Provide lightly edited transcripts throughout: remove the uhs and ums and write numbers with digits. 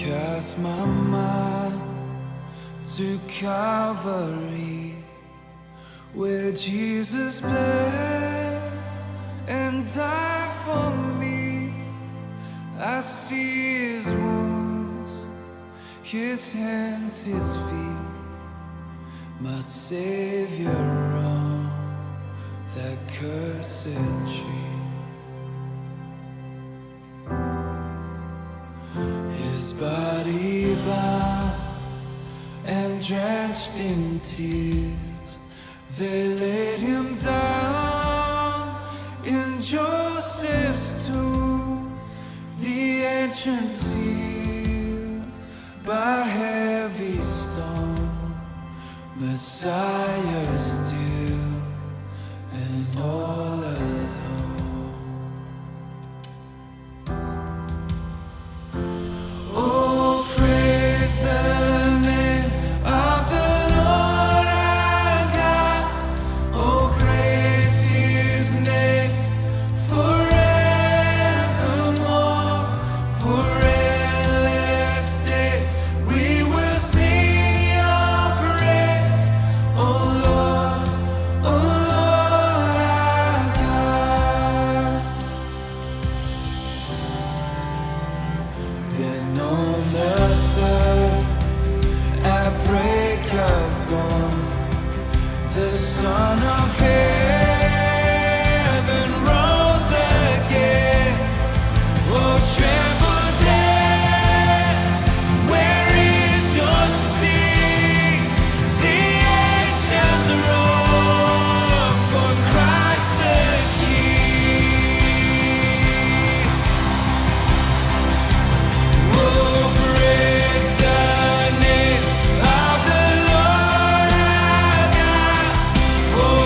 cast my mind to Calvary, where Jesus bled and died for me. I see his wounds, his hands, his feet, my Savior on that cursed tree. His body bound and drenched in tears, they laid him down in Joseph's tomb, the entrance sealed by heavy stone. Messiah still and all alone. Oh, praise the name of the Lord our God. Oh, praise his name forevermore. For endless days we will sing your praise. Oh Lord our God. Then on the third, at break of dawn, the Son of Heaven rose again. Oh, tremble dead, where is your sting? The angels roar for Christ the King. Oh, praise the name of the Lord our God. Oh,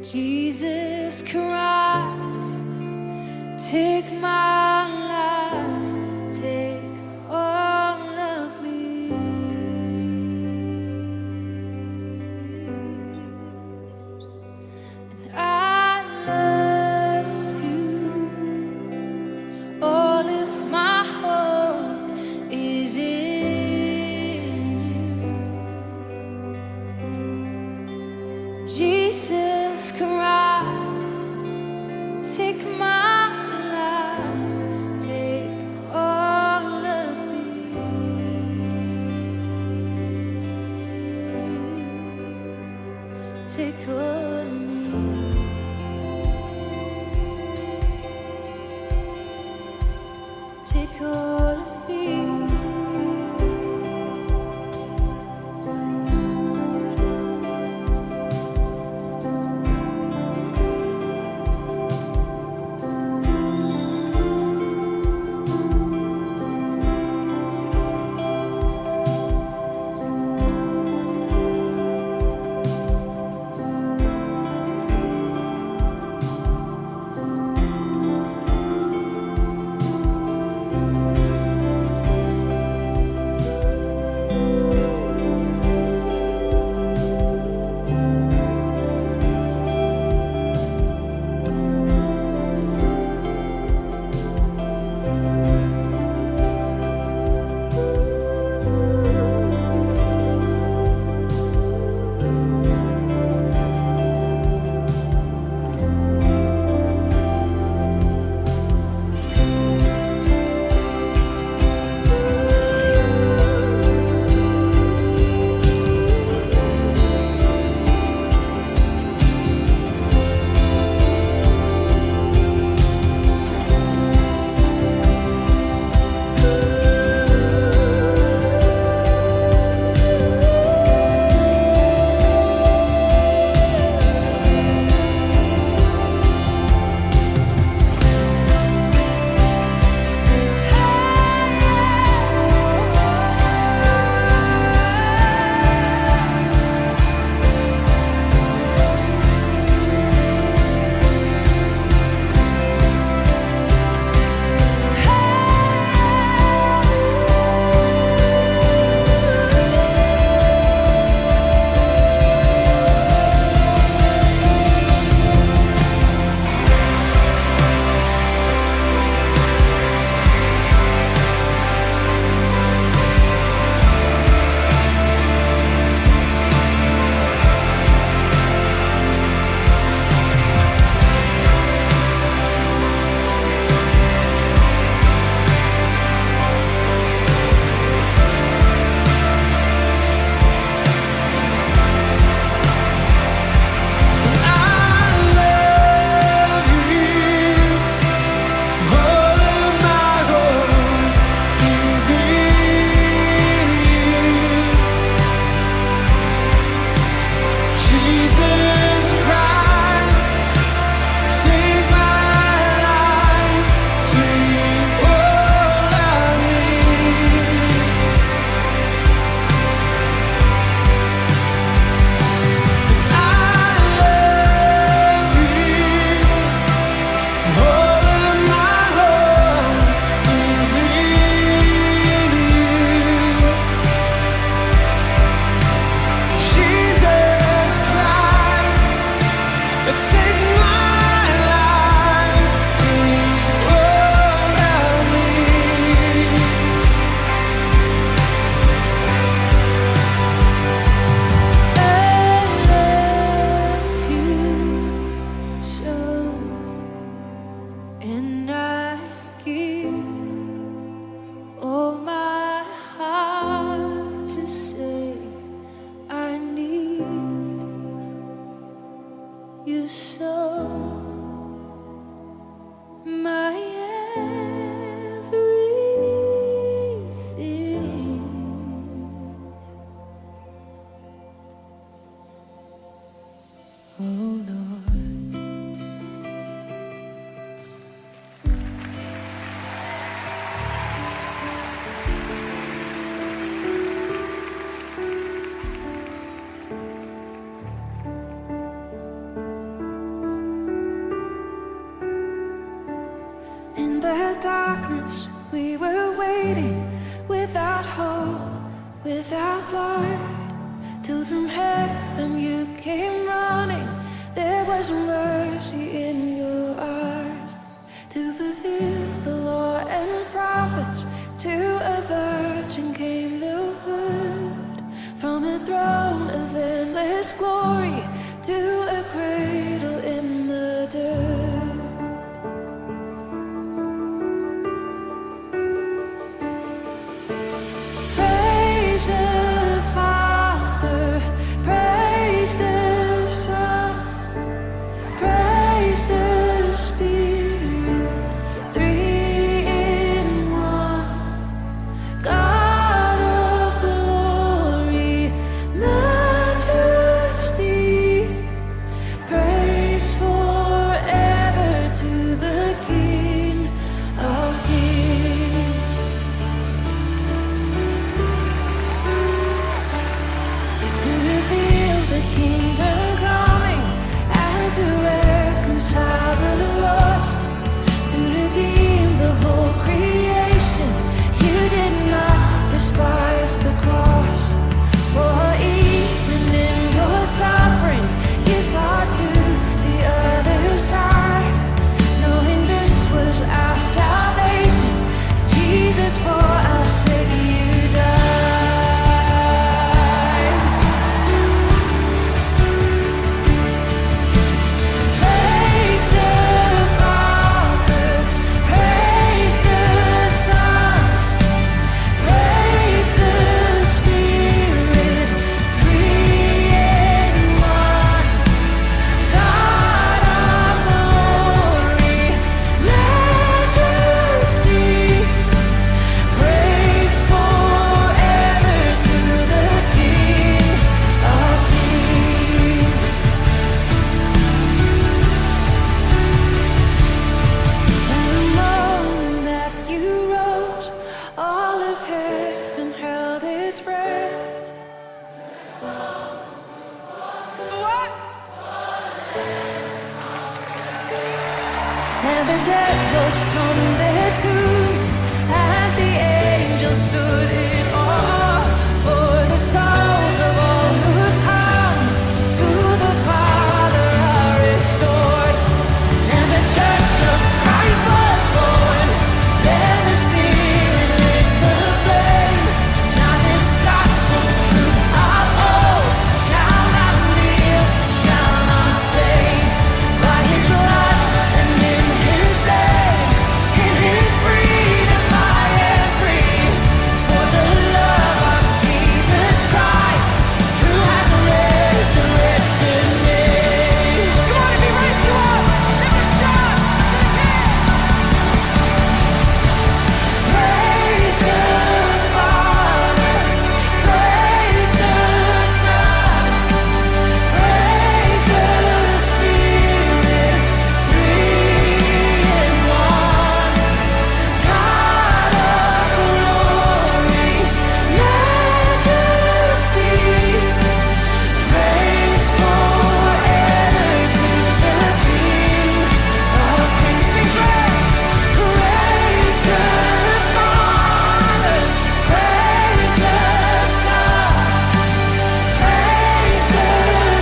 Jesus Christ, take my life, take all of me. And I love you, all of my hope is in you. Jesus Christ, take my life, take all of me. Take all of me. Take all of me. without hope, without light, till from heaven you came running. There was mercy in your eyes to fulfill the law and prophets. To a virgin came the word, from a throne of endless glory to a cradle in the dirt. Praise the Father, praise the Son, praise the Spirit, three in one. God of glory, majesty, praise forever to the King of Kings. To reveal the kingdom coming and to reconcile the lost, to redeem the whole creation. You did not despise the cross, for even in your suffering you saw to the other side, knowing this was our salvation. Jesus, for our sake you died. Praise the Father, praise the Son, praise the Spirit, three in one. God of glory, majesty, praise forever to the King of Kings. And the moment that you rose, all of heaven held its breath. For what? And the dead rose from their tombs, and the angels stood in awe. For the souls of all who'd come to the Father are restored. And the Church of Christ was born. Then the Spirit lit the flame. Now this gospel truth of old shall not kneel, shall not faint. By His blood and in His name, in His freedom I am free. For the love of Jesus Christ, who has resurrected me. Come on, if He raised you up, let us shout to the King. Praise the Father, praise the Son, praise the Spirit, three in one. God of glory, majesty, praise forever to the King of Kings. Sing praise, praise the Father, praise the Son, praise the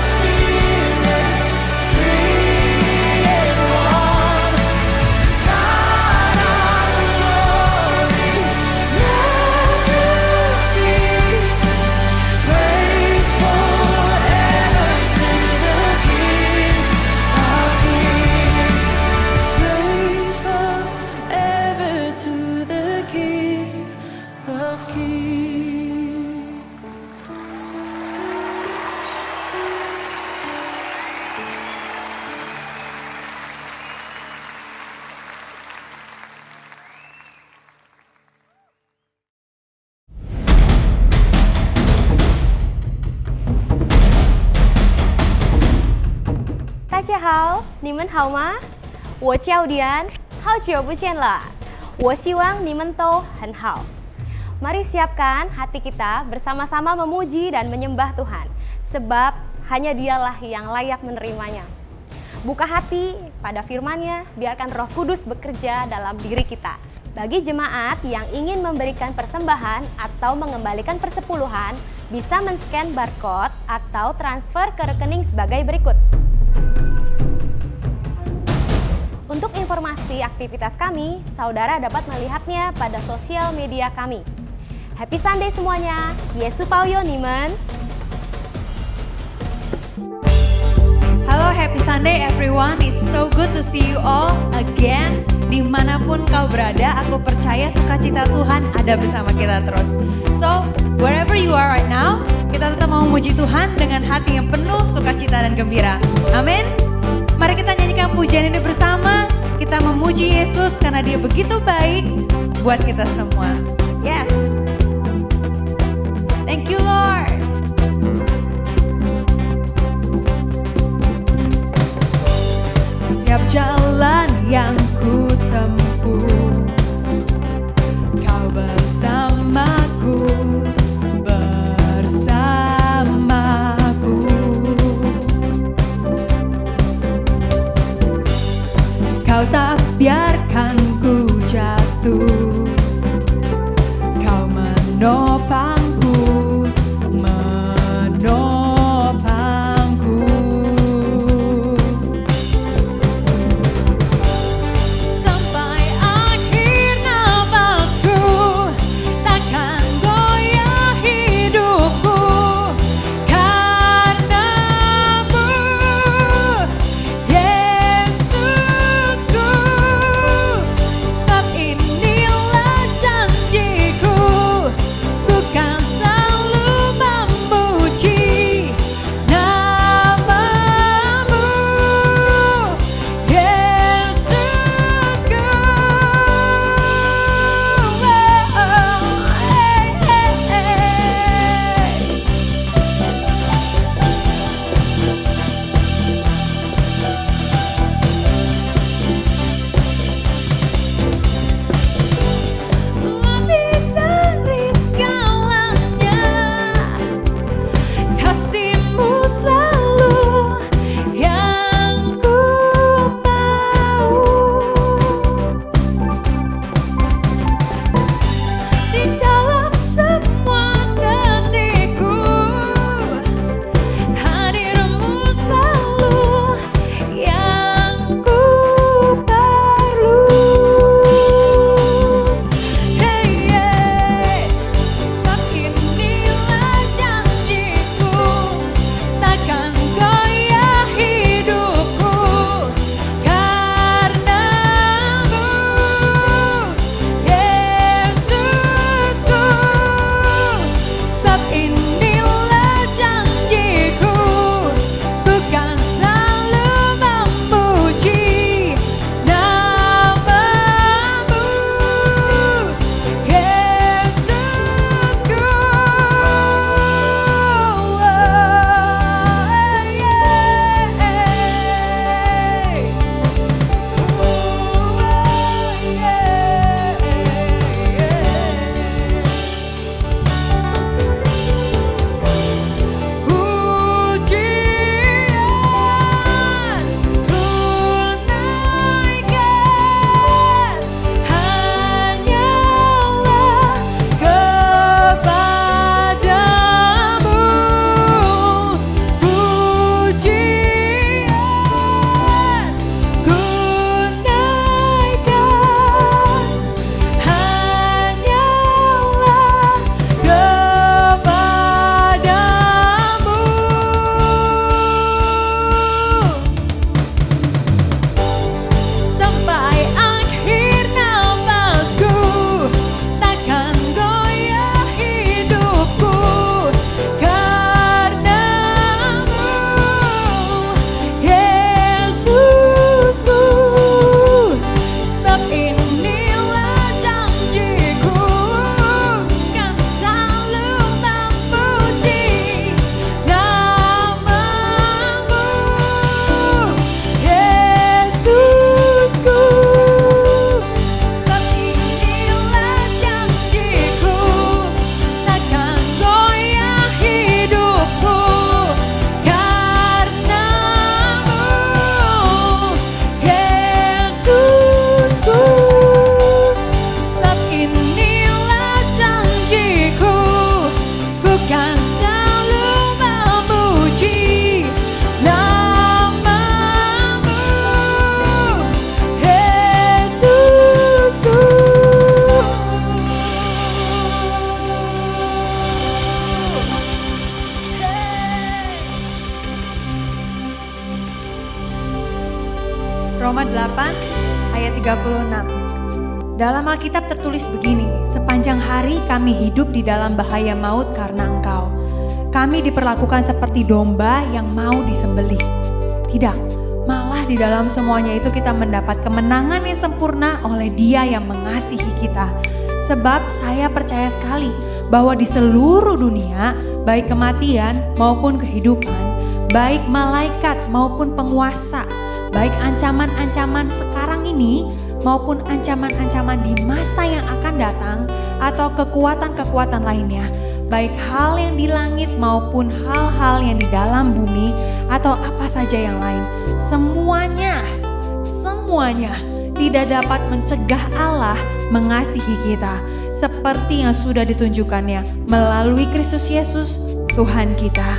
Spirit, three in one. God of glory, majesty, praise forever to the King of Kings. Praise forever to the King of Kings. Đại gia hảo, 你们好吗？我叫Dian，好久不见了。我希望你们都很好。Mari siapkan hati kita bersama-sama memuji dan menyembah Tuhan, sebab hanya Dialah yang layak menerimanya. Buka hati pada firman-Nya, biarkan Roh Kudus bekerja dalam diri kita. Bagi jemaat yang ingin memberikan persembahan atau mengembalikan persepuluhan, bisa men-scan barcode atau transfer ke rekening sebagai berikut. Untuk informasi aktivitas kami, saudara dapat melihatnya pada sosial media kami. Happy Sunday semuanya, Yesu Pauyo Nimen. Halo, happy Sunday everyone. It's so good to see you all again. Dimanapun kau berada, aku percaya sukacita Tuhan ada bersama kita terus. So, wherever you are right now, kita tetap mau memuji Tuhan dengan hati yang penuh sukacita dan gembira. Amin. Mari kita nyanyikan pujian ini bersama. Kita memuji Yesus karena Dia begitu baik buat kita semua. Yes. Thank you Lord. Setiap jalan yang ku tempuh, Kau bersamaku, bersamaku. Kau tak biarkan ku jatuh, Kau Roma 8 ayat 36. Dalam Alkitab tertulis begini, sepanjang hari kami hidup di dalam bahaya maut karena Engkau. Kami diperlakukan seperti domba yang mau disembelih. Tidak, malah di dalam semuanya itu kita mendapat kemenangan yang sempurna oleh Dia yang mengasihi kita. Sebab saya percaya sekali bahwa di seluruh dunia, baik kematian maupun kehidupan, baik malaikat maupun penguasa, baik ancaman-ancaman sekarang ini maupun ancaman-ancaman di masa yang akan datang atau kekuatan-kekuatan lainnya, baik hal yang di langit maupun hal-hal yang di dalam bumi atau apa saja yang lain, semuanya tidak dapat mencegah Allah mengasihi kita seperti yang sudah ditunjukkannya melalui Kristus Yesus Tuhan kita.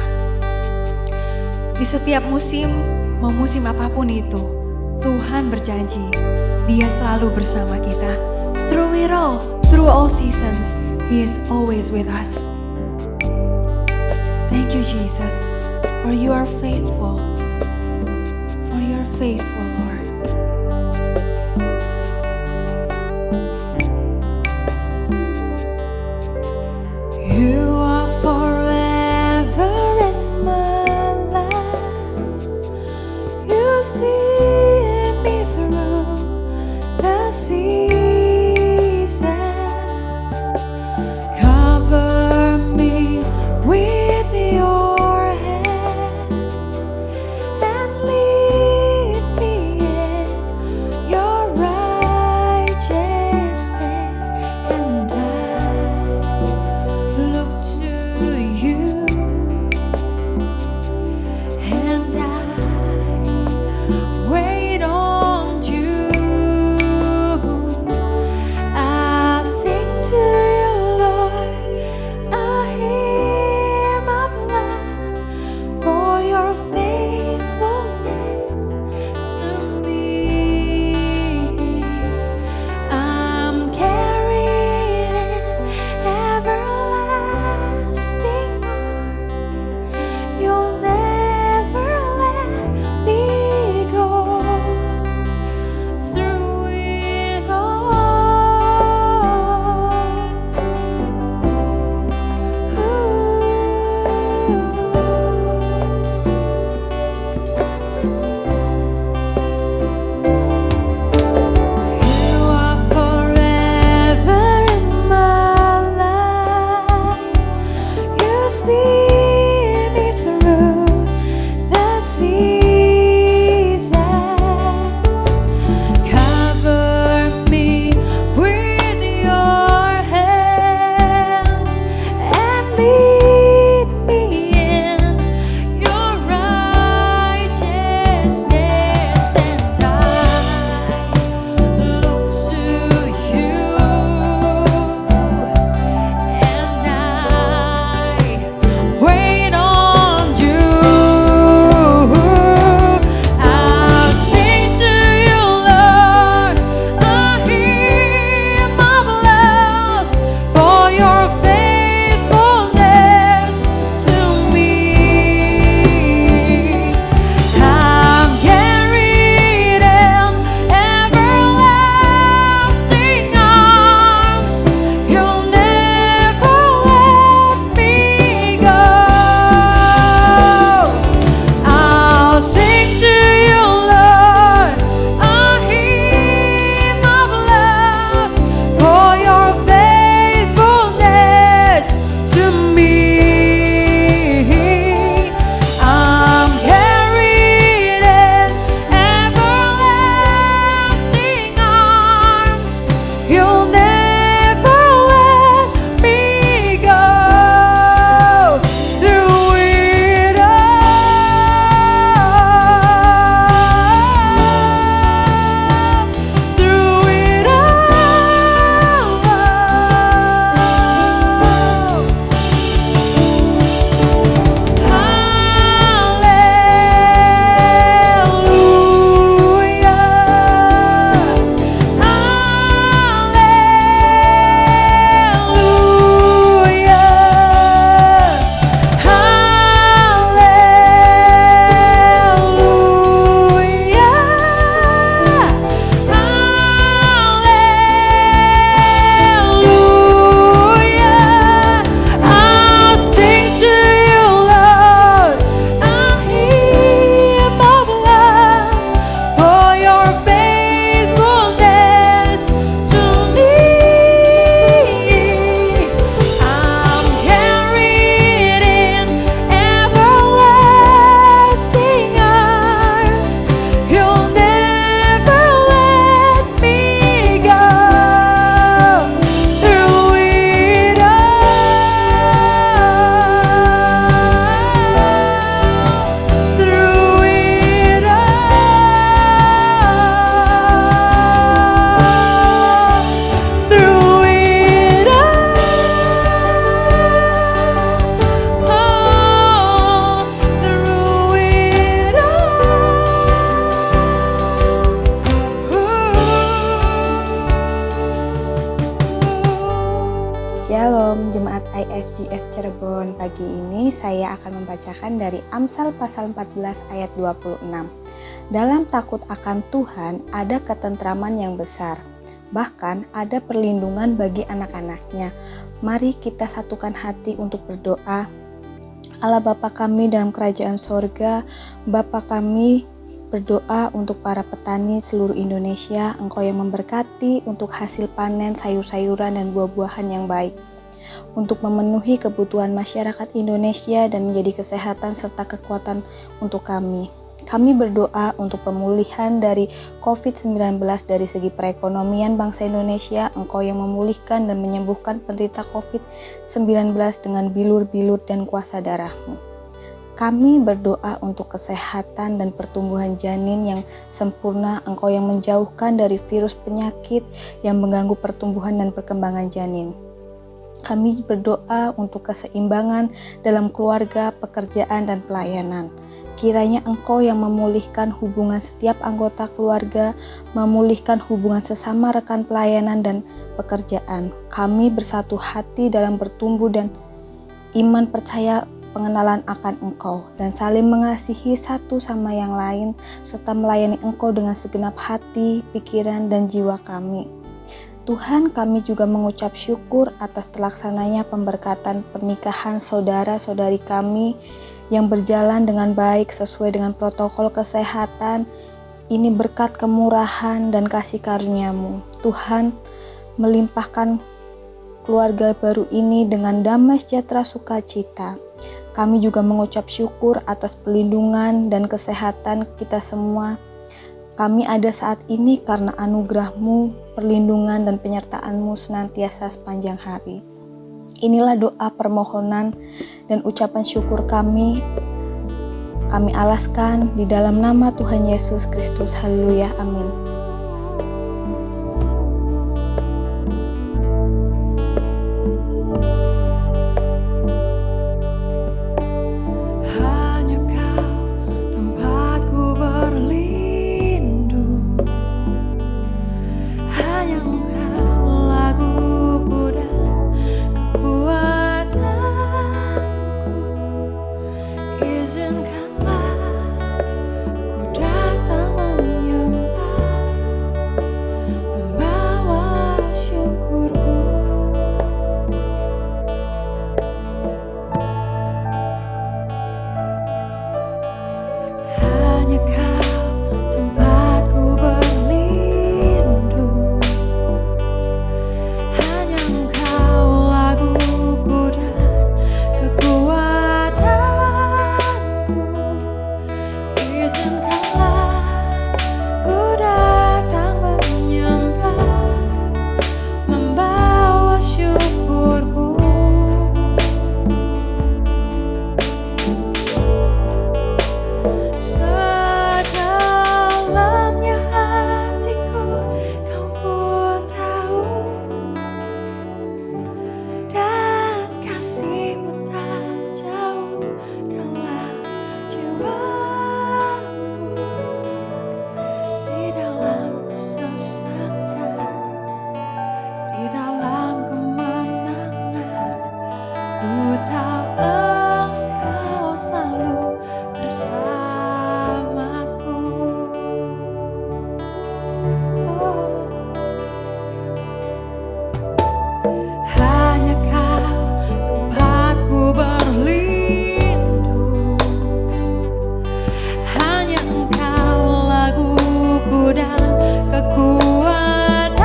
Di setiap musim, mau musim apapun itu, Tuhan berjanji Dia selalu bersama kita. Through it all, through all seasons, He is always with us. Thank you, Jesus, for you are faithful. For you are faithful, Lord. You are forever in my life. You see me through the seasons. Cover me with your hands and lead me in your righteousness, and I look to you, and I wait on you. I'll sing to you, Lord, a hymn of love for your faithfulness to me. I'm carried in everlasting arms. You'll never let me go. Through it all, you are forever in my life. You see me through the seasons. Cover me with your hands and lead me in your righteousness, and I look to you, and I teman-teman, pagi ini saya akan membacakan dari Amsal pasal 14 ayat 26. Dalam takut akan Tuhan ada ketentraman yang besar, bahkan ada perlindungan bagi anak-anaknya. Mari kita satukan hati untuk berdoa. Allah Bapa kami dalam kerajaan sorga, Bapa kami berdoa untuk para petani seluruh Indonesia, Engkau yang memberkati untuk hasil panen sayur-sayuran dan buah-buahan yang baik, untuk memenuhi kebutuhan masyarakat Indonesia dan menjadi kesehatan serta kekuatan untuk kami. Kami berdoa untuk pemulihan dari COVID-19 dari segi perekonomian bangsa Indonesia. Engkau yang memulihkan dan menyembuhkan penderita COVID-19 dengan bilur-bilur dan kuasa darah-Mu. Kami berdoa untuk kesehatan dan pertumbuhan janin yang sempurna. Engkau yang menjauhkan dari virus penyakit yang mengganggu pertumbuhan dan perkembangan janin. Kami berdoa untuk keseimbangan dalam keluarga, pekerjaan, dan pelayanan. Kiranya Engkau yang memulihkan hubungan setiap anggota keluarga, memulihkan hubungan sesama rekan pelayanan dan pekerjaan. Kami bersatu hati dalam bertumbuh dan iman percaya pengenalan akan Engkau dan saling mengasihi satu sama yang lain serta melayani Engkau dengan segenap hati, pikiran, dan jiwa kami. Tuhan, kami juga mengucap syukur atas terlaksananya pemberkatan pernikahan saudara-saudari kami yang berjalan dengan baik sesuai dengan protokol kesehatan. Ini berkat kemurahan dan kasih karunia-Mu. Tuhan, melimpahkan keluarga baru ini dengan damai sejahtera sukacita. Kami juga mengucap syukur atas perlindungan dan kesehatan kita semua. Kami ada saat ini karena anugerah-Mu, perlindungan dan penyertaan-Mu senantiasa sepanjang hari. Inilah doa permohonan dan ucapan syukur kami alaskan di dalam nama Tuhan Yesus Kristus. Haleluya, amin. Hanya Kau tempatku berlindung, hanya Engkau laguku dan kekuatanku. Izinkanlah ku datang menyembah, membawa syukurku. Hanya Kau tempatku berlindung, hanya Engkau laguku dan kekuatanku. Izinkanlah ku datang menyembah, membawa syukurku. Sedalamnya hatiku Kau pun tahu, dan kasih-Mu tak jauh dalam jiwaku. Di dalam kesesakan, di dalam kemenangan, ku tahu Engkau selalu bersamaku. Hanya Kau tempatku berlindung, hanya Engkau laguku dan kekuatanku.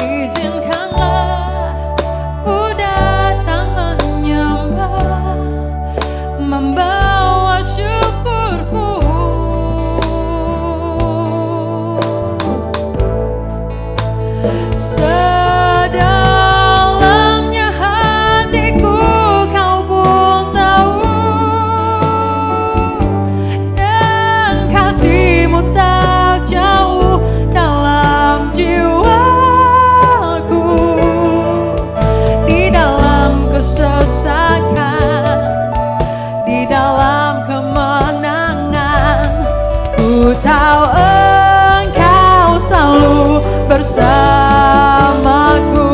Izinkanlah ku datang menyembah, membawa syukurku. Sedalamnya hatiku Kau pun tahu, dan kasih-Mu tak jauh dalam jiwaku. Di dalam kesesakan, di dalam kemenangan, ku tahu Engkau selalu bersamaku.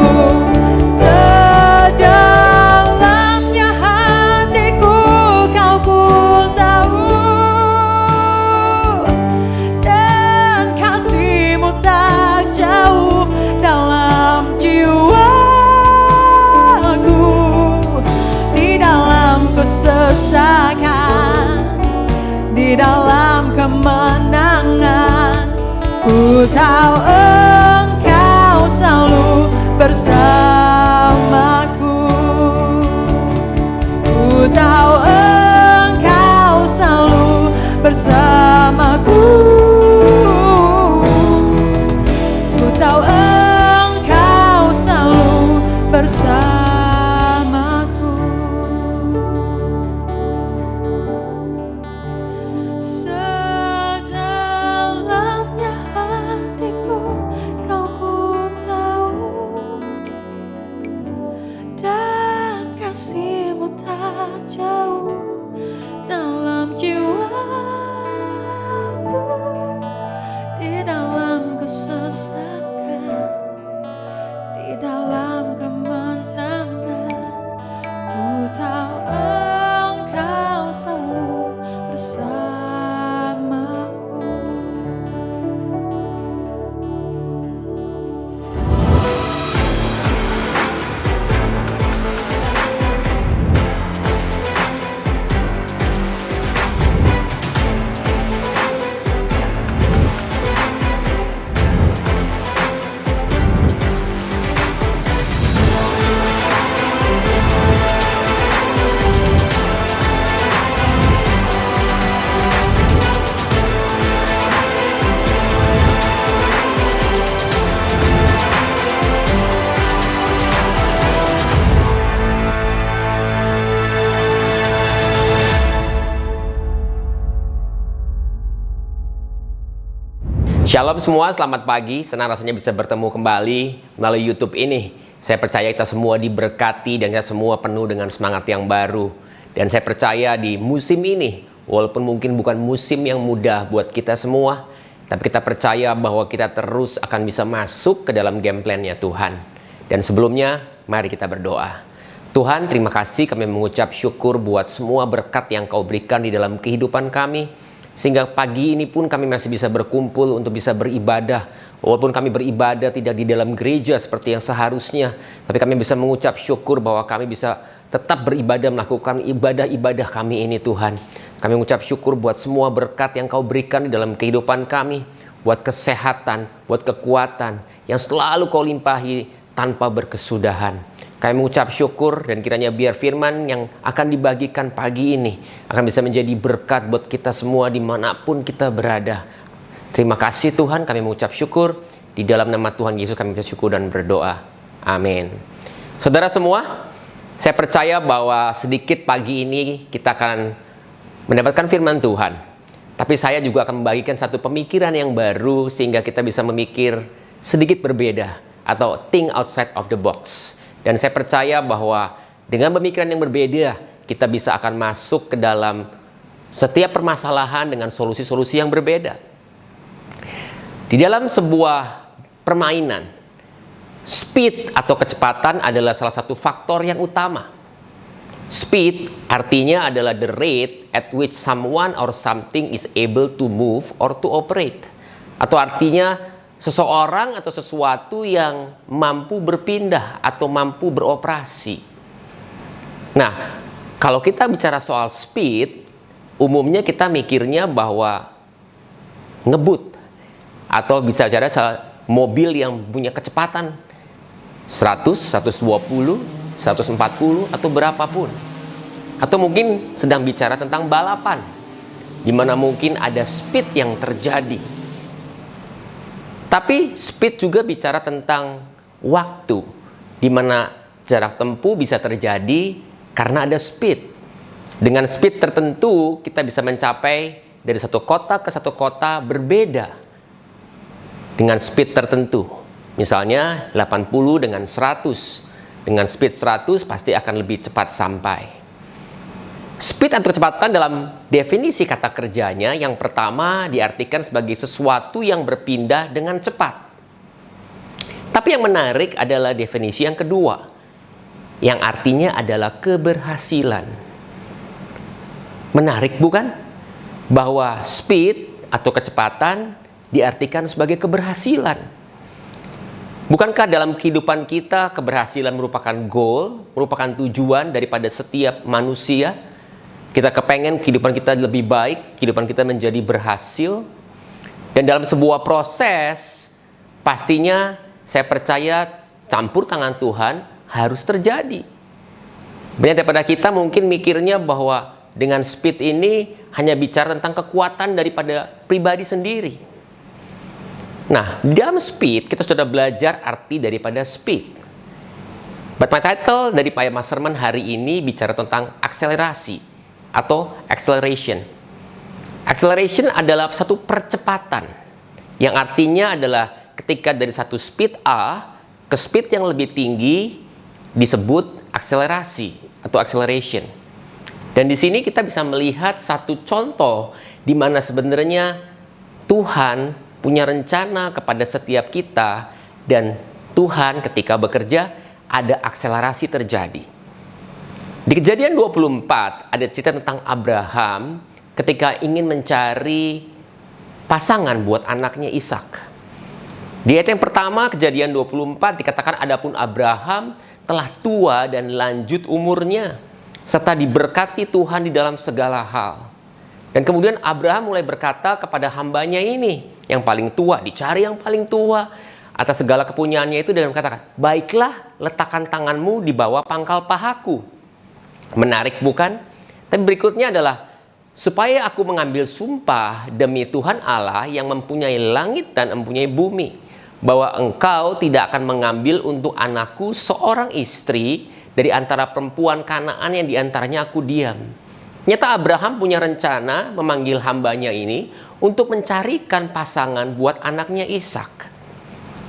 kasih-Mu tak jauh dalam jiwaku, di dalam kesesakan, di dalam kemenangan. Ku tahu Engkau selalu bersamaku. Shalom semua, selamat pagi. Senang rasanya bisa bertemu kembali melalui YouTube ini. Saya percaya kita semua diberkati dan kita semua penuh dengan semangat yang baru. Dan saya percaya di musim ini, walaupun mungkin bukan musim yang mudah buat kita semua, tapi kita percaya bahwa kita terus akan bisa masuk ke dalam game plan-nya Tuhan. Dan sebelumnya, mari kita berdoa. Tuhan, terima kasih, kami mengucap syukur buat semua berkat yang Kau berikan di dalam kehidupan kami. Sehingga pagi ini pun kami masih bisa berkumpul untuk bisa beribadah. Walaupun kami beribadah tidak di dalam gereja seperti yang seharusnya, tapi kami bisa mengucap syukur bahwa kami bisa tetap beribadah, melakukan ibadah-ibadah kami ini Tuhan. Kami mengucap syukur buat semua berkat yang Kau berikan di dalam kehidupan kami. Buat kesehatan, buat kekuatan yang selalu Kau limpahi tanpa berkesudahan. Kami mengucap syukur dan kiranya biar firman yang akan dibagikan pagi ini akan bisa menjadi berkat buat kita semua dimanapun kita berada. Terima kasih Tuhan, kami mengucap syukur. Di dalam nama Tuhan Yesus kami bersyukur dan berdoa. Amin. Saudara semua, saya percaya bahwa sedikit pagi ini kita akan mendapatkan firman Tuhan. Tapi saya juga akan membagikan satu pemikiran yang baru sehingga kita bisa memikir sedikit berbeda atau think outside of the box. Dan saya percaya bahwa dengan pemikiran yang berbeda, kita bisa akan masuk ke dalam setiap permasalahan dengan solusi-solusi yang berbeda. Di dalam sebuah permainan, speed atau kecepatan adalah salah satu faktor yang utama. Speed artinya adalah the rate at which someone or something is able to move or to operate. Atau artinya seseorang atau sesuatu yang mampu berpindah atau mampu beroperasi. Nah, kalau kita bicara soal speed, umumnya kita mikirnya bahwa ngebut. Atau bisa bicara soal mobil yang punya kecepatan 100, 120, 140 atau berapapun. Atau mungkin sedang bicara tentang balapan, di mana mungkin ada speed yang terjadi. Tapi speed juga bicara tentang waktu, di mana jarak tempuh bisa terjadi karena ada speed. Dengan speed tertentu kita bisa mencapai dari satu kota ke satu kota berbeda. Dengan speed tertentu. Misalnya 80 dengan 100. Dengan speed 100 pasti akan lebih cepat sampai. Speed atau kecepatan dalam definisi kata kerjanya yang pertama diartikan sebagai sesuatu yang berpindah dengan cepat. Tapi yang menarik adalah definisi yang kedua, yang artinya adalah keberhasilan. Menarik bukan? Bahwa speed atau kecepatan diartikan sebagai keberhasilan. Bukankah dalam kehidupan kita keberhasilan merupakan goal, merupakan tujuan daripada setiap manusia? Kita kepengen kehidupan kita lebih baik, kehidupan kita menjadi berhasil. Dan dalam sebuah proses, pastinya saya percaya campur tangan Tuhan harus terjadi. Banyak daripada kita mungkin mikirnya bahwa dengan speed ini hanya bicara tentang kekuatan daripada pribadi sendiri. Nah, di dalam speed kita sudah belajar arti daripada speed. But my title dari Pak Masterman hari ini bicara tentang akselerasi atau acceleration. Acceleration adalah satu percepatan yang artinya adalah ketika dari satu speed A ke speed yang lebih tinggi disebut akselerasi atau acceleration. Dan di sini kita bisa melihat satu contoh di mana sebenarnya Tuhan punya rencana kepada setiap kita, dan Tuhan ketika bekerja ada akselerasi terjadi. Di Kejadian 24 ada cerita tentang Abraham ketika ingin mencari pasangan buat anaknya Ishak. Di ayat yang pertama Kejadian 24 dikatakan adapun Abraham telah tua dan lanjut umurnya, serta diberkati Tuhan di dalam segala hal. Dan kemudian Abraham mulai berkata kepada hambanya ini, yang paling tua, dicari yang paling tua atas segala kepunyaannya itu, dengan katakan, baiklah letakkan tanganmu di bawah pangkal pahaku. Menarik bukan? Tapi berikutnya adalah, supaya aku mengambil sumpah demi Tuhan Allah yang mempunyai langit dan mempunyai bumi, bahwa engkau tidak akan mengambil untuk anakku seorang istri dari antara perempuan Kanaan yang diantaranya aku diam. Nyata Abraham punya rencana memanggil hambanya ini untuk mencarikan pasangan buat anaknya Ishak.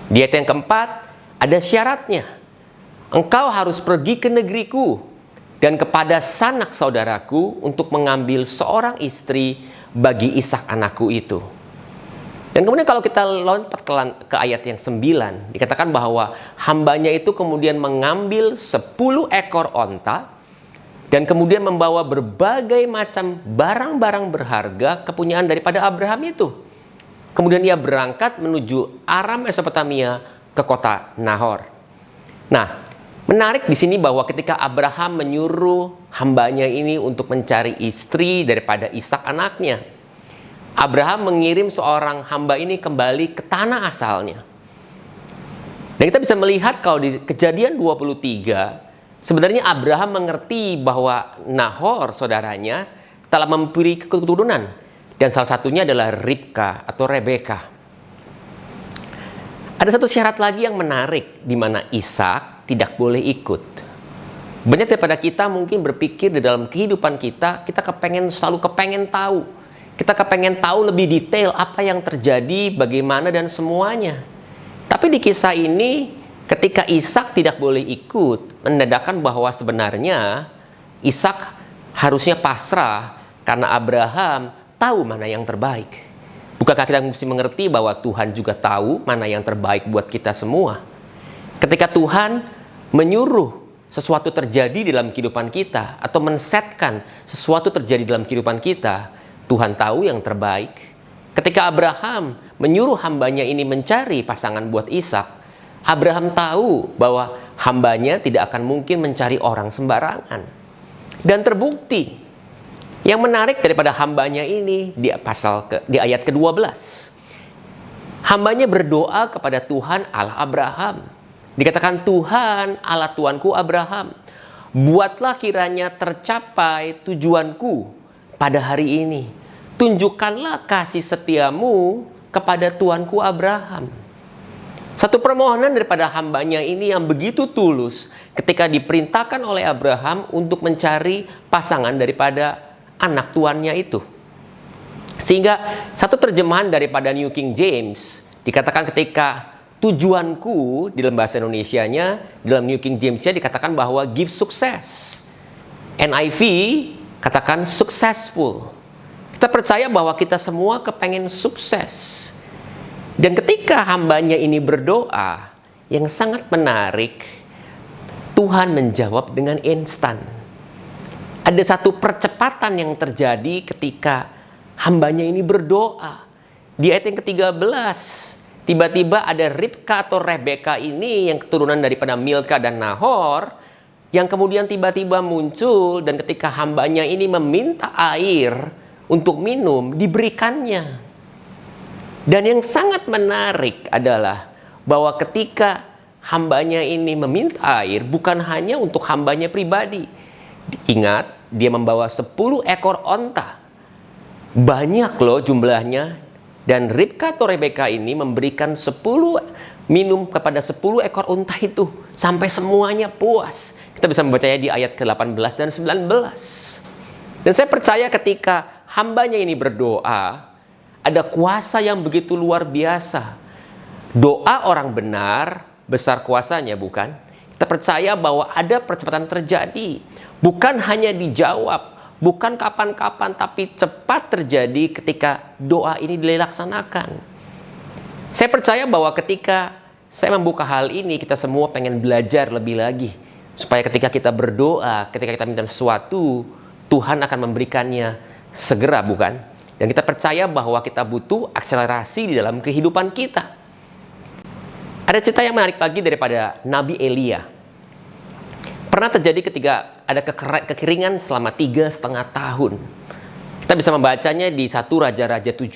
Di ayat yang keempat ada syaratnya. Engkau harus pergi ke negeriku dan kepada sanak saudaraku untuk mengambil seorang istri bagi Ishak anakku itu. Dan kemudian kalau kita lompat ke ayat yang 9, dikatakan bahwa hambanya itu kemudian mengambil 10 ekor onta dan kemudian membawa berbagai macam barang-barang berharga kepunyaan daripada Abraham itu. Kemudian ia berangkat menuju Aram Mesopotamia ke kota Nahor. Nah, menarik di sini bahwa ketika Abraham menyuruh hambanya ini untuk mencari istri daripada Ishak anaknya, Abraham mengirim seorang hamba ini kembali ke tanah asalnya. Dan kita bisa melihat kalau di Kejadian 23, sebenarnya Abraham mengerti bahwa Nahor, saudaranya, telah memberi keturunan. Dan salah satunya adalah Ribka atau Rebeka. Ada satu syarat lagi yang menarik, di mana Ishak tidak boleh ikut. Banyak daripada kita mungkin berpikir di dalam kehidupan kita selalu kepengen tahu. Kita kepengen tahu lebih detail apa yang terjadi, bagaimana dan semuanya. Tapi di kisah ini ketika Ishak tidak boleh ikut, menandakan bahwa sebenarnya Ishak harusnya pasrah karena Abraham tahu mana yang terbaik. Bukankah kita mesti mengerti bahwa Tuhan juga tahu mana yang terbaik buat kita semua? Ketika Tuhan menyuruh sesuatu terjadi dalam kehidupan kita atau men-setkan sesuatu terjadi dalam kehidupan kita, Tuhan tahu yang terbaik. Ketika Abraham menyuruh hambanya ini mencari pasangan buat Ishak, Abraham tahu bahwa hambanya tidak akan mungkin mencari orang sembarangan. Dan terbukti. Yang menarik daripada hambanya ini di ayat ke-12. Hambanya berdoa kepada Tuhan Allah Abraham. Dikatakan, Tuhan Allah Tuanku Abraham, buatlah kiranya tercapai tujuanku pada hari ini. Tunjukkanlah kasih setiamu kepada Tuanku Abraham. Satu permohonan daripada hambanya ini yang begitu tulus ketika diperintahkan oleh Abraham untuk mencari pasangan daripada anak tuannya itu. Sehingga satu terjemahan daripada New King James dikatakan ketika tujuanku, di dalam bahasa Indonesianya, dalam New King James-nya dikatakan bahwa give success. NIV katakan successful. Kita percaya bahwa kita semua kepengen sukses. Dan ketika hambanya ini berdoa, yang sangat menarik, Tuhan menjawab dengan instan. Ada satu percepatan yang terjadi ketika hambanya ini berdoa. Di ayat yang ke-13, tiba-tiba ada Ribka atau Rebeka ini yang keturunan daripada Milka dan Nahor, yang kemudian tiba-tiba muncul, dan ketika hambanya ini meminta air untuk minum, diberikannya. Dan yang sangat menarik adalah bahwa ketika hambanya ini meminta air, bukan hanya untuk hambanya pribadi. Ingat, dia membawa 10 ekor onta. Banyak loh jumlahnya. Dan Ribka atau Rebeka ini memberikan 10 minum kepada 10 ekor unta itu. Sampai semuanya puas. Kita bisa membacanya di ayat ke-18 dan 19. Dan saya percaya ketika hambanya ini berdoa, ada kuasa yang begitu luar biasa. Doa orang benar, besar kuasanya bukan? Kita kita percaya bahwa ada percepatan terjadi. Bukan hanya dijawab, bukan kapan-kapan, tapi cepat terjadi ketika doa ini dilaksanakan. Saya percaya bahwa ketika saya membuka hal ini, kita semua pengen belajar lebih lagi. Supaya ketika kita berdoa, ketika kita minta sesuatu, Tuhan akan memberikannya segera, bukan? Dan kita percaya bahwa kita butuh akselerasi di dalam kehidupan kita. Ada cerita yang menarik lagi daripada Nabi Elia. Pernah terjadi ketika ada kekeringan selama 3,5 tahun. Kita bisa membacanya di 1 Raja-Raja 17.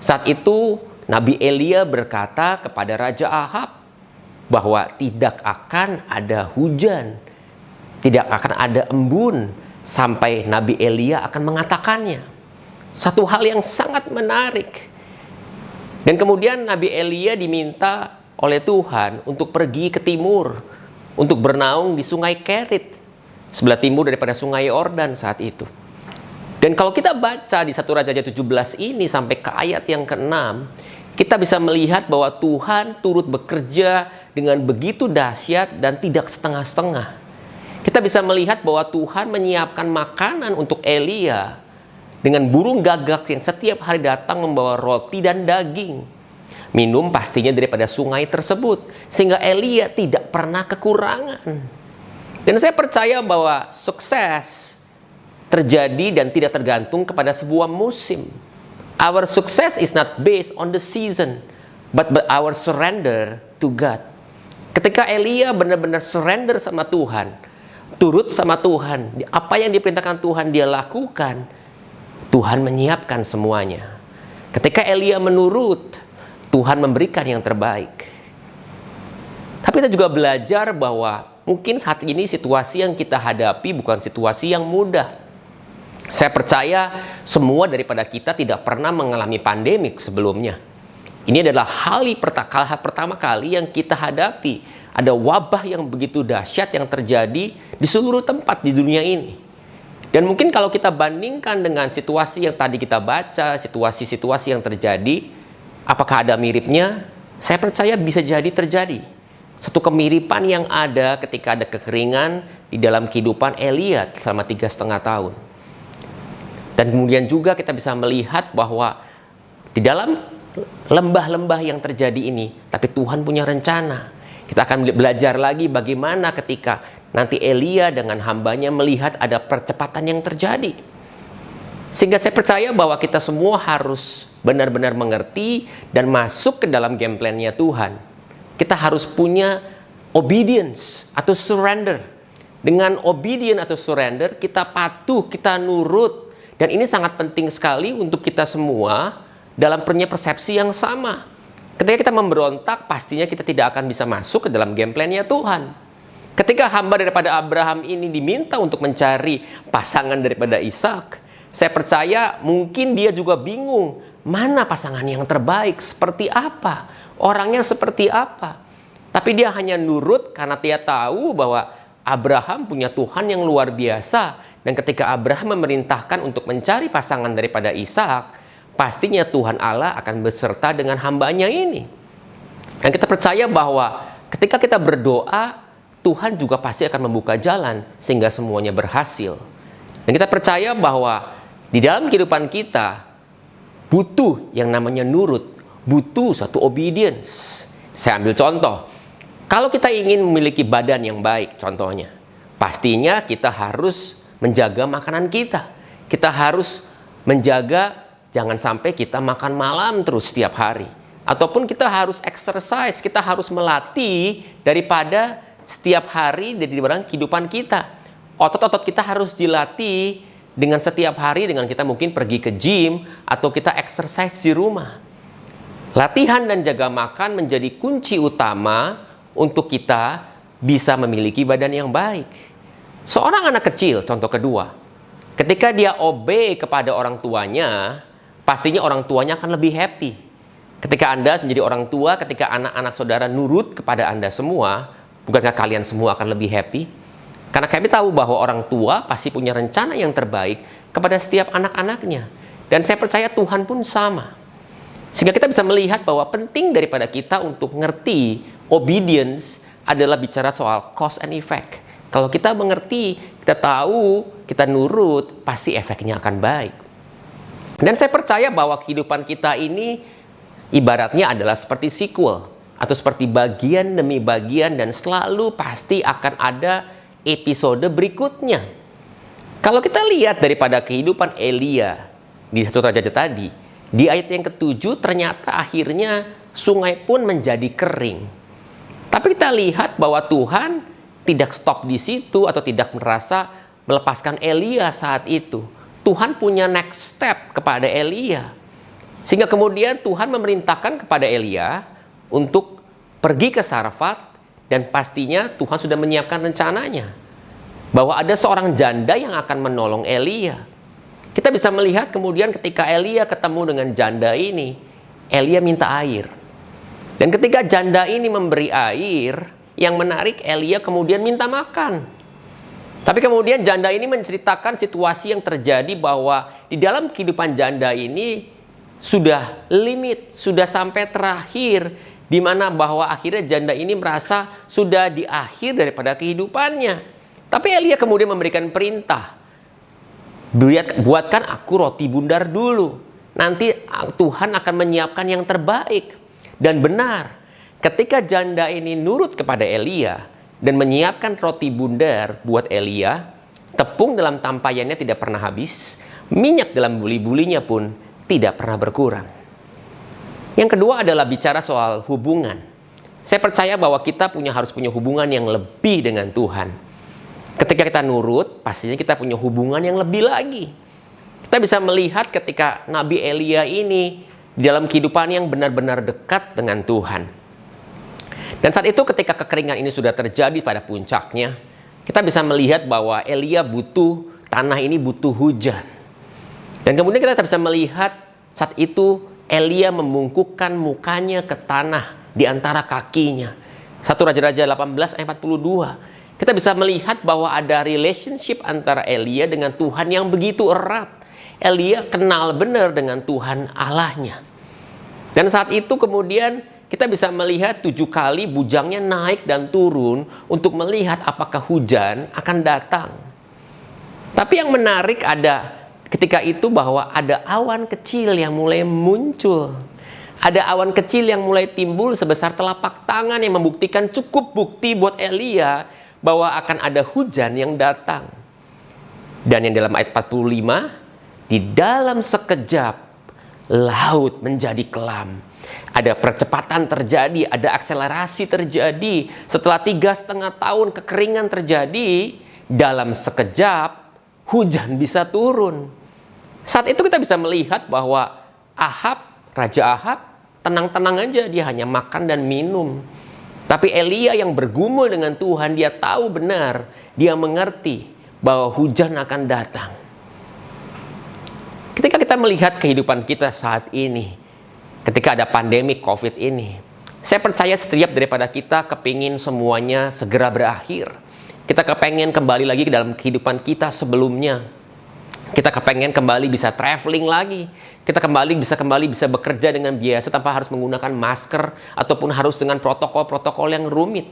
Saat itu Nabi Elia berkata kepada Raja Ahab bahwa tidak akan ada hujan, tidak akan ada embun sampai Nabi Elia akan mengatakannya. Satu hal yang sangat menarik. Dan kemudian Nabi Elia diminta oleh Tuhan untuk pergi ke timur, untuk bernaung di sungai Kerit, sebelah timur daripada sungai Yordan saat itu. Dan kalau kita baca di 1 Raja 17 ini sampai ke ayat yang ke-6, kita bisa melihat bahwa Tuhan turut bekerja dengan begitu dahsyat dan tidak setengah-setengah. Kita bisa melihat bahwa Tuhan menyiapkan makanan untuk Elia dengan burung gagak yang setiap hari datang membawa roti dan daging. Minum pastinya daripada sungai tersebut, sehingga Elia tidak pernah kekurangan. Dan saya percaya bahwa sukses terjadi dan tidak tergantung kepada sebuah musim. Our success is not based on the season, but our surrender to God. Ketika Elia benar-benar surrender sama Tuhan, turut sama Tuhan, apa yang diperintahkan Tuhan dia lakukan, Tuhan menyiapkan semuanya. Ketika Elia menurut, Tuhan memberikan yang terbaik. Tapi kita juga belajar bahwa mungkin saat ini situasi yang kita hadapi bukan situasi yang mudah. Saya percaya semua daripada kita tidak pernah mengalami pandemik sebelumnya. Ini adalah hal pertama kali yang kita hadapi. Ada wabah yang begitu dahsyat yang terjadi di seluruh tempat di dunia ini. Dan mungkin kalau kita bandingkan dengan situasi yang tadi kita baca, situasi-situasi yang terjadi, apakah ada miripnya? Saya percaya bisa jadi terjadi. Satu kemiripan yang ada ketika ada kekeringan di dalam kehidupan Elia selama 3,5 tahun. Dan kemudian juga kita bisa melihat bahwa di dalam lembah-lembah yang terjadi ini, tapi Tuhan punya rencana. Kita akan belajar lagi bagaimana ketika nanti Elia dengan hambanya melihat ada percepatan yang terjadi. Sehingga saya percaya bahwa kita semua harus benar-benar mengerti dan masuk ke dalam game plan-nya Tuhan. Kita harus punya obedience atau surrender. Dengan obedient atau surrender, kita patuh, kita nurut. Dan ini sangat penting sekali untuk kita semua dalam punya persepsi yang sama. Ketika kita memberontak, pastinya kita tidak akan bisa masuk ke dalam game plan-nya Tuhan. Ketika hamba daripada Abraham ini diminta untuk mencari pasangan daripada Ishak, saya percaya mungkin dia juga bingung, mana pasangan yang terbaik, seperti apa, orangnya seperti apa. Tapi dia hanya nurut karena dia tahu bahwa Abraham punya Tuhan yang luar biasa. Dan ketika Abraham memerintahkan untuk mencari pasangan daripada Ishak, pastinya Tuhan Allah akan beserta dengan hambanya ini. Dan kita percaya bahwa ketika kita berdoa, Tuhan juga pasti akan membuka jalan sehingga semuanya berhasil. Dan kita percaya bahwa di dalam kehidupan kita butuh yang namanya nurut, butuh suatu obedience. Saya ambil contoh. Kalau kita ingin memiliki badan yang baik, contohnya, pastinya kita harus menjaga makanan kita. Kita harus menjaga jangan sampai kita makan malam terus setiap hari. Ataupun kita harus exercise, kita harus melatih daripada setiap hari di dalam kehidupan kita. Otot-otot kita harus dilatih dengan setiap hari dengan kita mungkin pergi ke gym atau kita exercise di rumah. Latihan dan jaga makan menjadi kunci utama untuk kita bisa memiliki badan yang baik. Seorang anak kecil, contoh kedua, ketika dia obey kepada orang tuanya, pastinya orang tuanya akan lebih happy. Ketika Anda menjadi orang tua, ketika anak-anak saudara nurut kepada Anda semua, bukankah kalian semua akan lebih happy? Karena kami tahu bahwa orang tua pasti punya rencana yang terbaik kepada setiap anak-anaknya. Dan saya percaya Tuhan pun sama. Sehingga kita bisa melihat bahwa penting daripada kita untuk ngerti obedience adalah bicara soal cause and effect. Kalau kita mengerti, kita tahu, kita nurut, pasti efeknya akan baik. Dan saya percaya bahwa kehidupan kita ini ibaratnya adalah seperti sequel atau seperti bagian demi bagian, dan selalu pasti akan ada episode berikutnya. Kalau kita lihat daripada kehidupan Elia di 1 Raja tadi, di ayat yang ke-7 ternyata akhirnya sungai pun menjadi kering. Tapi kita lihat bahwa Tuhan tidak stop di situ atau tidak merasa melepaskan Elia saat itu. Tuhan punya next step kepada Elia. Sehingga kemudian Tuhan memerintahkan kepada Elia untuk pergi ke Sarfat, dan pastinya Tuhan sudah menyiapkan rencananya bahwa ada seorang janda yang akan menolong Elia. Kita bisa melihat kemudian ketika Elia ketemu dengan janda ini, Elia minta air. Dan ketika janda ini memberi air, yang menarik Elia kemudian minta makan. Tapi kemudian janda ini menceritakan situasi yang terjadi bahwa di dalam kehidupan janda ini sudah limit, sudah sampai terakhir, di mana bahwa akhirnya janda ini merasa sudah di akhir daripada kehidupannya. Tapi Elia kemudian memberikan perintah, buatkan aku roti bundar dulu. Nanti Tuhan akan menyiapkan yang terbaik. Dan benar, ketika janda ini nurut kepada Elia dan menyiapkan roti bundar buat Elia, tepung dalam tampayannya tidak pernah habis, minyak dalam buli-bulinya pun tidak pernah berkurang. Yang kedua adalah bicara soal hubungan. Saya percaya bahwa kita harus punya hubungan yang lebih dengan Tuhan. Ketika kita nurut, pastinya kita punya hubungan yang lebih lagi. Kita bisa melihat ketika Nabi Elia ini dalam kehidupan yang benar-benar dekat dengan Tuhan. Dan saat itu ketika kekeringan ini sudah terjadi pada puncaknya, kita bisa melihat bahwa Elia tanah ini butuh hujan. Dan kemudian kita bisa melihat saat itu Elia membungkukkan mukanya ke tanah di antara kakinya. 1 Raja-Raja 18 ayat 42. Kita bisa melihat bahwa ada relationship antara Elia dengan Tuhan yang begitu erat. Elia kenal benar dengan Tuhan Allahnya. Dan saat itu kemudian kita bisa melihat 7 kali bujangnya naik dan turun untuk melihat apakah hujan akan datang. Tapi yang menarik ada ketika itu bahwa ada awan kecil yang mulai muncul. Ada awan kecil yang mulai timbul sebesar telapak tangan yang membuktikan cukup bukti buat Elia bahwa akan ada hujan yang datang. Dan yang dalam ayat 45, di dalam sekejap laut menjadi kelam. Ada percepatan terjadi, ada akselerasi terjadi. Setelah 3,5 tahun kekeringan terjadi, dalam sekejap hujan bisa turun. Saat itu kita bisa melihat bahwa Raja Ahab tenang-tenang aja, dia hanya makan dan minum. Tapi Elia yang bergumul dengan Tuhan, dia tahu benar, dia mengerti bahwa hujan akan datang. Ketika kita melihat kehidupan kita saat ini, ketika ada pandemi COVID ini, saya percaya setiap daripada kita kepingin semuanya segera berakhir. Kita kepengen kembali lagi ke dalam kehidupan kita sebelumnya. Kita kepengen kembali bisa traveling lagi. Kita kembali bisa bekerja dengan biasa tanpa harus menggunakan masker ataupun harus dengan protokol-protokol yang rumit.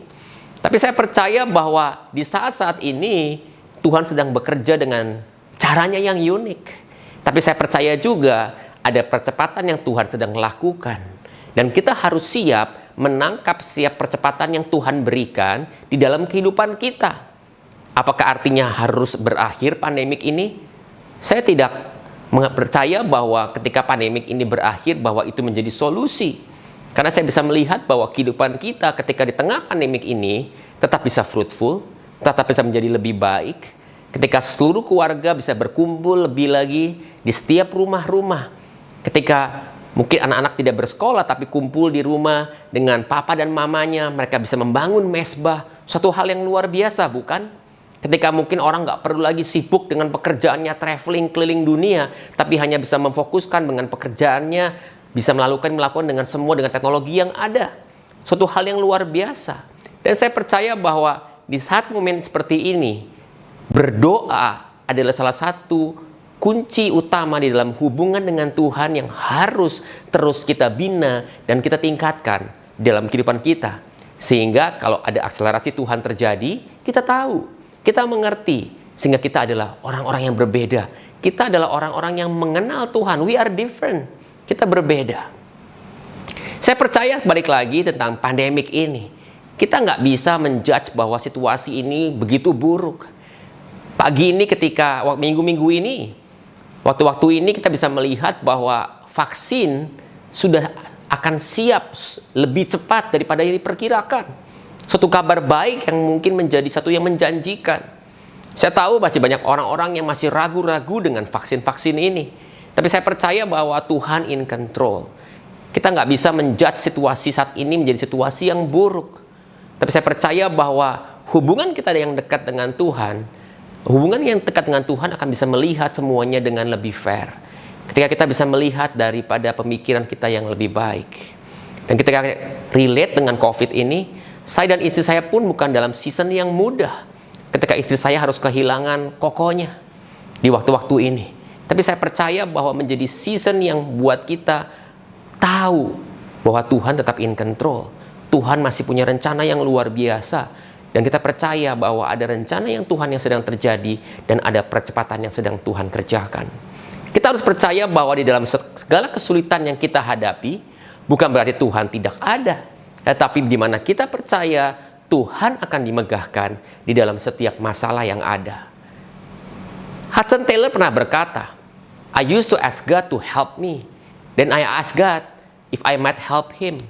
Tapi saya percaya bahwa di saat-saat ini Tuhan sedang bekerja dengan caranya yang unik. Tapi saya percaya juga ada percepatan yang Tuhan sedang lakukan. Dan kita harus siap menangkap setiap percepatan yang Tuhan berikan di dalam kehidupan kita. Apakah artinya harus berakhir pandemik ini? Saya tidak percaya bahwa ketika pandemik ini berakhir bahwa itu menjadi solusi. Karena saya bisa melihat bahwa kehidupan kita ketika di tengah pandemik ini tetap bisa fruitful, tetap bisa menjadi lebih baik. Ketika seluruh keluarga bisa berkumpul lebih lagi di setiap rumah-rumah. Ketika mungkin anak-anak tidak bersekolah tapi kumpul di rumah dengan papa dan mamanya, mereka bisa membangun mesbah. Suatu hal yang luar biasa, bukan? Ketika mungkin orang nggak perlu lagi sibuk dengan pekerjaannya traveling keliling dunia, tapi hanya bisa memfokuskan dengan pekerjaannya, bisa melakukan dengan teknologi yang ada. Suatu hal yang luar biasa. Dan saya percaya bahwa di saat momen seperti ini, berdoa adalah salah satu kunci utama di dalam hubungan dengan Tuhan yang harus terus kita bina dan kita tingkatkan dalam kehidupan kita. Sehingga kalau ada akselerasi Tuhan terjadi, kita tahu, kita mengerti. Sehingga kita adalah orang-orang yang berbeda. Kita adalah orang-orang yang mengenal Tuhan. We are different. Kita berbeda. Saya percaya balik lagi tentang pandemik ini. Kita nggak bisa menjudge bahwa situasi ini begitu buruk. Pagi ini ketika minggu-minggu ini, waktu-waktu ini kita bisa melihat bahwa vaksin sudah akan siap lebih cepat daripada yang diperkirakan. Suatu kabar baik yang mungkin menjadi satu yang menjanjikan. Saya tahu masih banyak orang-orang yang masih ragu-ragu dengan vaksin-vaksin ini. Tapi saya percaya bahwa Tuhan in control. Kita nggak bisa menjudge situasi saat ini menjadi situasi yang buruk. Tapi saya percaya bahwa hubungan kita yang dekat dengan Tuhan, hubungan yang dekat dengan Tuhan akan bisa melihat semuanya dengan lebih fair. Ketika kita bisa melihat daripada pemikiran kita yang lebih baik. Dan ketika relate dengan COVID ini, saya dan istri saya pun bukan dalam season yang mudah. Ketika istri saya harus kehilangan kokonya di waktu-waktu ini. Tapi saya percaya bahwa menjadi season yang buat kita tahu bahwa Tuhan tetap in control. Tuhan masih punya rencana yang luar biasa. Dan kita percaya bahwa ada rencana yang Tuhan yang sedang terjadi dan ada percepatan yang sedang Tuhan kerjakan. Kita harus percaya bahwa di dalam segala kesulitan yang kita hadapi, bukan berarti Tuhan tidak ada. Tetapi di mana kita percaya Tuhan akan dimegahkan di dalam setiap masalah yang ada. Hudson Taylor pernah berkata, I used to ask God to help me. Then I asked God if I might help Him.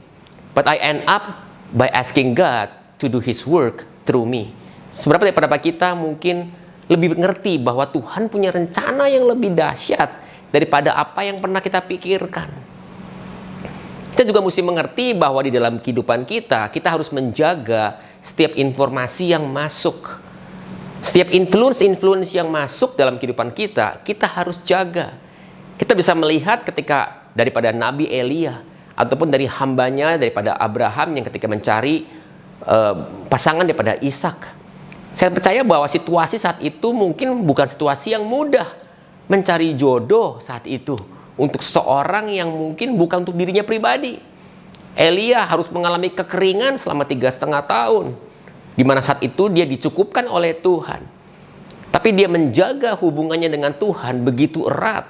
But I end up by asking God to do His work through me. Seberapa daripada kita mungkin lebih ngerti bahwa Tuhan punya rencana yang lebih dahsyat daripada apa yang pernah kita pikirkan. Kita juga mesti mengerti bahwa di dalam kehidupan kita harus menjaga setiap informasi yang masuk. Setiap influence yang masuk dalam kehidupan kita harus jaga. Kita bisa melihat ketika daripada Nabi Elia, ataupun dari hambanya, daripada Abraham yang ketika mencari pasangan daripada Ishak. Saya percaya bahwa situasi saat itu mungkin bukan situasi yang mudah. Mencari jodoh saat itu untuk seorang yang mungkin bukan untuk dirinya pribadi. Elia harus mengalami kekeringan selama 3,5 tahun. Di mana saat itu dia dicukupkan oleh Tuhan. Tapi dia menjaga hubungannya dengan Tuhan begitu erat.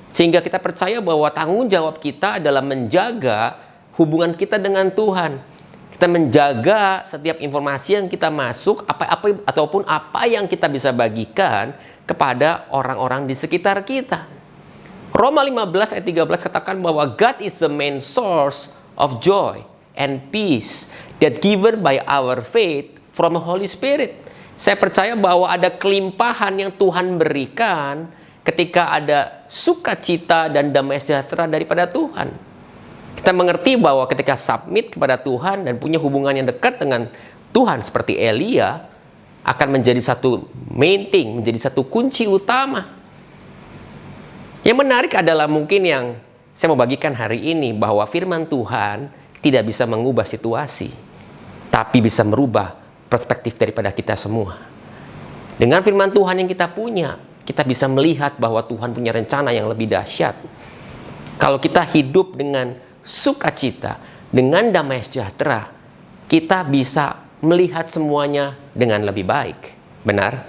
Sehingga kita percaya bahwa tanggung jawab kita adalah menjaga hubungan kita dengan Tuhan. Kita menjaga setiap informasi yang kita masuk, ataupun apa yang kita bisa bagikan kepada orang-orang di sekitar kita. Roma 15 ayat 13 katakan bahwa God is the main source of joy and peace that given by our faith from the Holy Spirit. Saya percaya bahwa ada kelimpahan yang Tuhan berikan ketika ada sukacita dan damai sejahtera daripada Tuhan. Kita mengerti bahwa ketika submit kepada Tuhan dan punya hubungan yang dekat dengan Tuhan seperti Elia, akan menjadi satu main thing, menjadi satu kunci utama. Yang menarik adalah mungkin yang saya mau bagikan hari ini, bahwa firman Tuhan tidak bisa mengubah situasi, tapi bisa merubah perspektif daripada kita semua. Dengan firman Tuhan yang kita punya, kita bisa melihat bahwa Tuhan punya rencana yang lebih dahsyat. Kalau kita hidup dengan sukacita, dengan damai sejahtera, kita bisa melihat semuanya dengan lebih baik. Benar?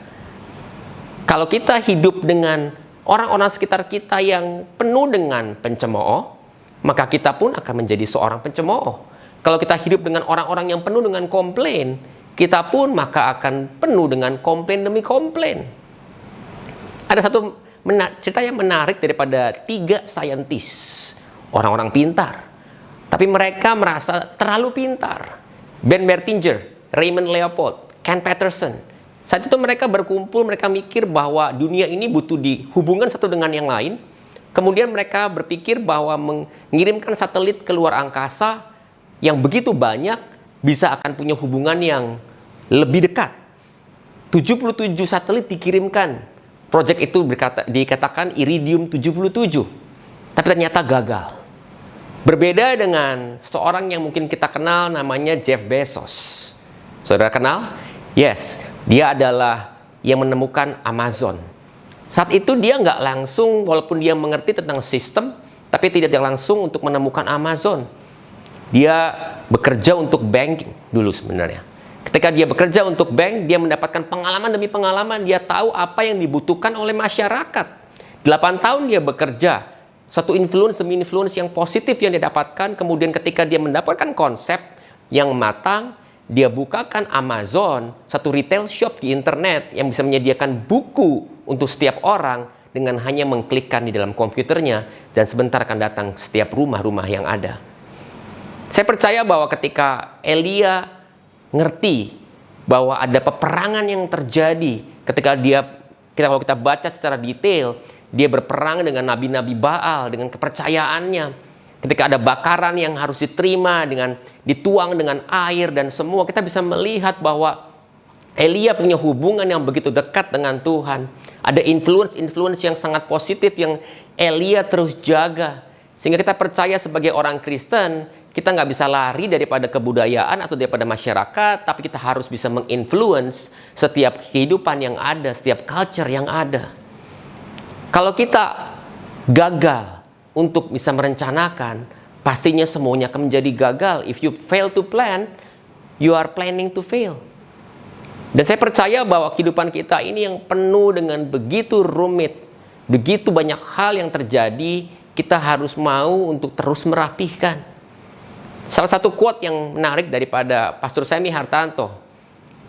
Kalau kita hidup dengan orang-orang sekitar kita yang penuh dengan pencemooh, maka kita pun akan menjadi seorang pencemooh. Kalau kita hidup dengan orang-orang yang penuh dengan komplain, kita pun maka akan penuh dengan komplain demi komplain. Ada satu cerita yang menarik daripada 3 saintis, orang-orang pintar. Tapi mereka merasa terlalu pintar. Ben Bertinger, Raymond Leopold, Ken Patterson. Saat itu mereka berkumpul, mereka mikir bahwa dunia ini butuh dihubungkan satu dengan yang lain. Kemudian mereka berpikir bahwa mengirimkan satelit ke luar angkasa yang begitu banyak bisa akan punya hubungan yang lebih dekat. 77 satelit dikirimkan. Proyek itu dikatakan Iridium 77. Tapi ternyata gagal. Berbeda dengan seorang yang mungkin kita kenal, namanya Jeff Bezos. Saudara kenal? Yes, dia adalah yang menemukan Amazon. Saat itu dia nggak langsung, walaupun dia mengerti tentang sistem, tapi tidak langsung untuk menemukan Amazon. Dia bekerja untuk bank dulu sebenarnya. Ketika dia bekerja untuk bank, dia mendapatkan pengalaman demi pengalaman. Dia tahu apa yang dibutuhkan oleh masyarakat. 8 tahun dia bekerja. Satu influence demi influence yang positif yang dia dapatkan. Kemudian ketika dia mendapatkan konsep yang matang, dia bukakan Amazon, satu retail shop di internet yang bisa menyediakan buku untuk setiap orang dengan hanya mengklikkan di dalam komputernya, dan sebentar akan datang setiap rumah-rumah yang ada. Saya percaya bahwa ketika Elia ngerti bahwa ada peperangan yang terjadi, kalau kita baca secara detail, dia berperang dengan nabi-nabi Baal, dengan kepercayaannya. Ketika ada bakaran yang harus diterima dengan dituang dengan air dan semua, kita bisa melihat bahwa Elia punya hubungan yang begitu dekat dengan Tuhan. Ada influence yang sangat positif yang Elia terus jaga. Sehingga kita percaya sebagai orang Kristen, kita nggak bisa lari daripada kebudayaan atau daripada masyarakat, tapi kita harus bisa menginfluence setiap kehidupan yang ada, setiap culture yang ada. Kalau kita gagal untuk bisa merencanakan, pastinya semuanya akan menjadi gagal. If you fail to plan, you are planning to fail. Dan saya percaya bahwa kehidupan kita ini yang penuh dengan begitu rumit, begitu banyak hal yang terjadi, kita harus mau untuk terus merapihkan. Salah satu quote yang menarik daripada Pastor Semi Hartanto,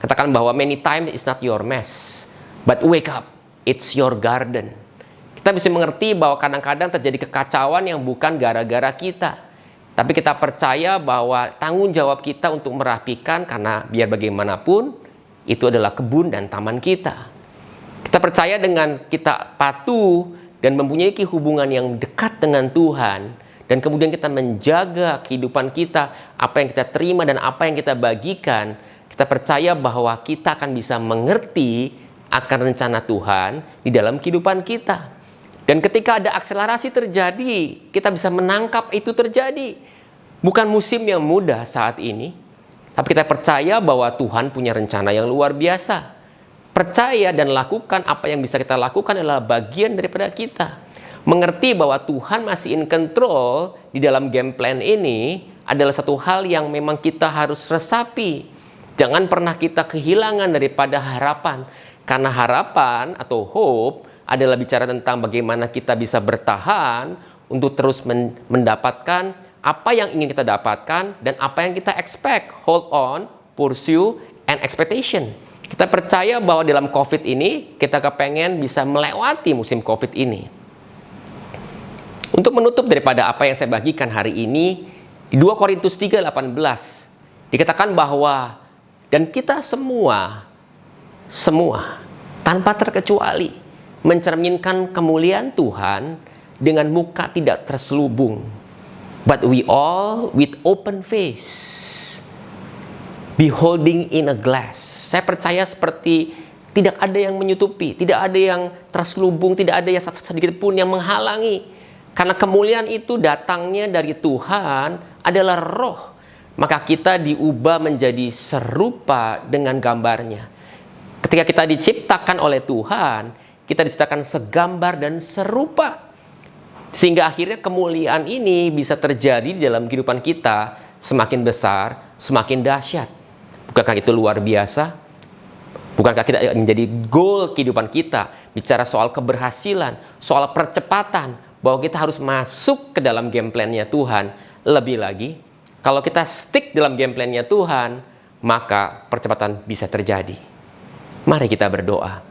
katakan bahwa many times it's not your mess, but wake up, it's your garden. Kita bisa mengerti bahwa kadang-kadang terjadi kekacauan yang bukan gara-gara kita. Tapi kita percaya bahwa tanggung jawab kita untuk merapikan, karena biar bagaimanapun, itu adalah kebun dan taman kita. Kita percaya dengan kita patuh dan mempunyai hubungan yang dekat dengan Tuhan, dan kemudian kita menjaga kehidupan kita, apa yang kita terima dan apa yang kita bagikan, kita percaya bahwa kita akan bisa mengerti akan rencana Tuhan di dalam kehidupan kita. Dan ketika ada akselerasi terjadi, kita bisa menangkap itu terjadi. Bukan musim yang mudah saat ini, tapi kita percaya bahwa Tuhan punya rencana yang luar biasa. Percaya dan lakukan apa yang bisa kita lakukan adalah bagian daripada kita. Mengerti bahwa Tuhan masih in control di dalam game plan ini adalah satu hal yang memang kita harus resapi. Jangan pernah kita kehilangan daripada harapan. Karena harapan atau hope adalah bicara tentang bagaimana kita bisa bertahan untuk terus mendapatkan apa yang ingin kita dapatkan dan apa yang kita expect. Hold on, pursue, and expectation. Kita percaya bahwa dalam COVID ini kita kepengen bisa melewati musim COVID ini. Untuk menutup daripada apa yang saya bagikan hari ini, di 2 Korintus 3:18 dikatakan bahwa dan kita semua tanpa terkecuali mencerminkan kemuliaan Tuhan dengan muka tidak terselubung. But we all with open face, beholding in a glass. Saya percaya seperti tidak ada yang menyutupi, tidak ada yang terselubung, tidak ada yang sedikit pun yang menghalangi. Karena kemuliaan itu datangnya dari Tuhan adalah roh. Maka kita diubah menjadi serupa dengan gambarnya. Ketika kita diciptakan oleh Tuhan, kita diciptakan segambar dan serupa. Sehingga akhirnya kemuliaan ini bisa terjadi di dalam kehidupan kita semakin besar, semakin dahsyat. Bukankah itu luar biasa? Bukankah kita menjadi goal kehidupan kita? Bicara soal keberhasilan, soal percepatan, bahwa kita harus masuk ke dalam game plan-nya Tuhan. Lebih lagi, kalau kita stick dalam game plan-nya Tuhan, maka percepatan bisa terjadi. Mari kita berdoa.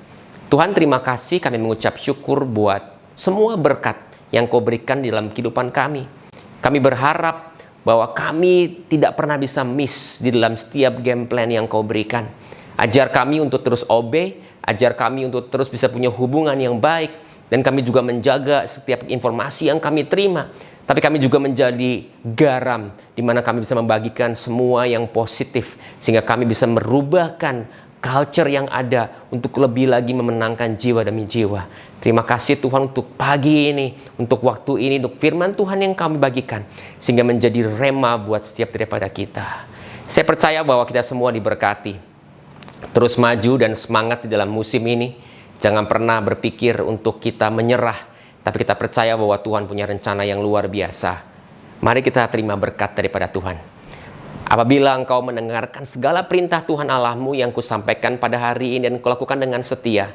Tuhan, terima kasih, kami mengucap syukur buat semua berkat yang Kau berikan di dalam kehidupan kami. Kami berharap bahwa kami tidak pernah bisa miss di dalam setiap game plan yang Kau berikan. Ajar kami untuk terus obey, ajar kami untuk terus bisa punya hubungan yang baik, dan kami juga menjaga setiap informasi yang kami terima. Tapi kami juga menjadi garam, di mana kami bisa membagikan semua yang positif, sehingga kami bisa merubahkan culture yang ada untuk lebih lagi memenangkan jiwa demi jiwa. Terima kasih Tuhan untuk pagi ini, untuk waktu ini, untuk firman Tuhan yang kami bagikan, sehingga menjadi rema buat setiap daripada kita. Saya percaya bahwa kita semua diberkati. Terus maju dan semangat di dalam musim ini. Jangan pernah berpikir untuk kita menyerah, tapi kita percaya bahwa Tuhan punya rencana yang luar biasa. Mari kita terima berkat daripada Tuhan. Apabila engkau mendengarkan segala perintah Tuhan Allahmu yang kusampaikan pada hari ini dan kau lakukan dengan setia,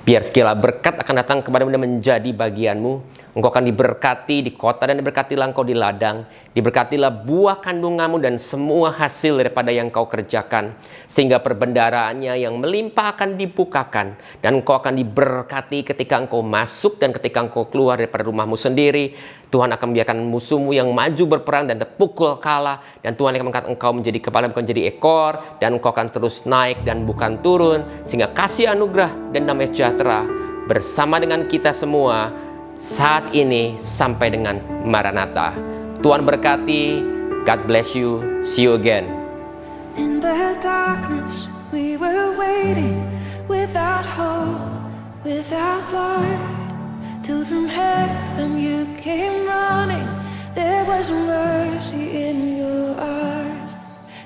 biar segala berkat akan datang kepadamu dan menjadi bagianmu. Engkau akan diberkati di kota dan diberkatilah engkau di ladang. Diberkatilah buah kandunganmu dan semua hasil daripada yang kau kerjakan. Sehingga perbendaharaannya yang melimpah akan dibukakan. Dan engkau akan diberkati ketika engkau masuk dan ketika engkau keluar daripada rumahmu sendiri. Tuhan akan membiarkan musuhmu yang maju berperang dan terpukul kalah. Dan Tuhan akan mengangkat engkau menjadi kepala bukan menjadi ekor. Dan engkau akan terus naik dan bukan turun. Sehingga kasih anugerah dan damai sejahtera bersama dengan kita semua saat ini sampai dengan Maranatha. Tuhan berkati. God bless you. See you again. In the darkness we were waiting, without hope, without light, till from heaven you came running. There was mercy in your eyes,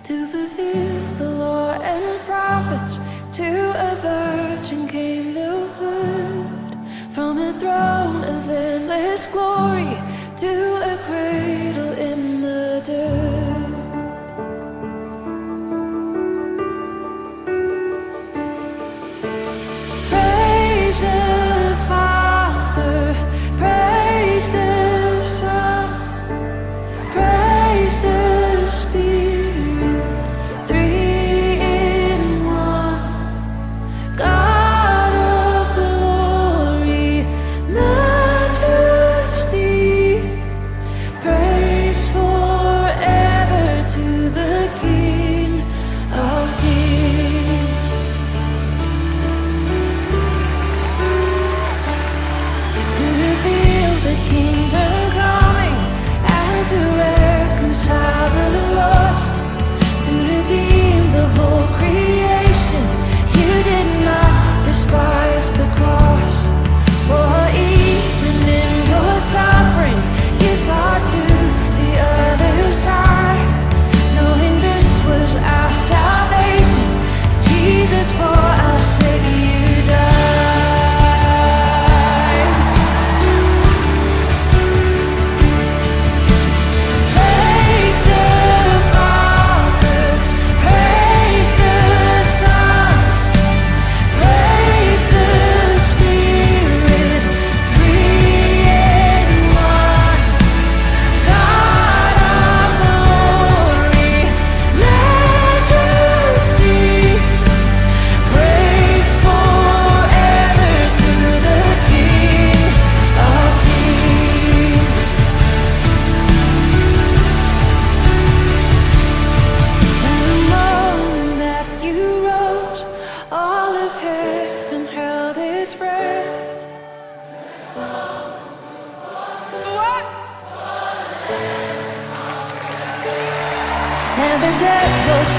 to fulfill the law and prophets. To a virgin came the word, from a throne of endless glory to a cradle in the dirt. Praise the Father, praise the Son, praise the Spirit, three in one. God of glory, majesty, praise forever to the King of Kings. To reveal the kingdom coming and to reconcile the lost, to redeem the whole creation. You did not despise the cross, for even in your suffering you saw to the other side, knowing this was our salvation. Jesus, for our sake you died. Praise the Father, praise the Son, praise the Spirit, three in one. God of glory, majesty, praise forever to the King of Kings. And the moment that you rose, all of heaven held its breath. So what? And the dead rose